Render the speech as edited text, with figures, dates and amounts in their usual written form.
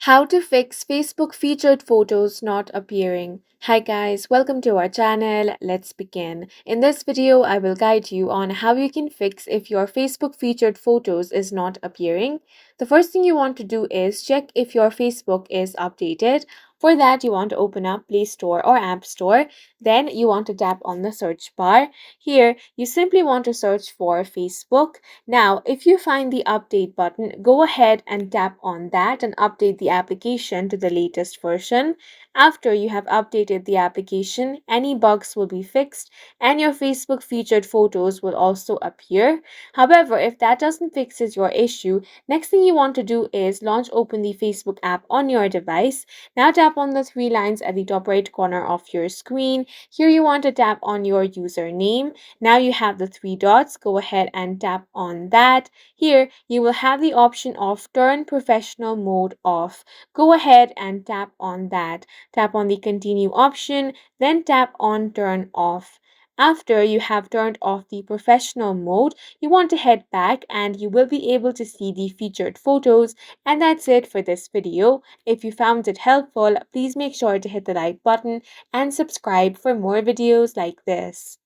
How to fix Facebook featured photos not appearing. Hi guys, welcome to our channel. Let's begin. In this video, I will guide you on how you can fix if your Facebook featured photos is not appearing. The first thing you want to do is check if your Facebook is updated. For that, you want to open up Play Store or App Store. Then you want to tap on the search bar. Here, you simply want to search for Facebook. Now, if you find the update button, go ahead and tap on that and update the application to the latest version. After you have updated the application, any bugs will be fixed and your Facebook featured photos will also appear. However, if that doesn't fixes your issue, next thing you want to do is launch open the Facebook app on your device. Now tap on the three lines at the top right corner of your screen. Here you want to tap on your username. Now you have the three dots. Go ahead and tap on that. Here you will have the option of turn professional mode off. Go ahead and tap on that. Tap on the continue option, then tap on turn off. After you have turned off the professional mode, you want to head back and you will be able to see the featured photos. And that's it for this video. If you found it helpful, please make sure to hit the like button and subscribe for more videos like this.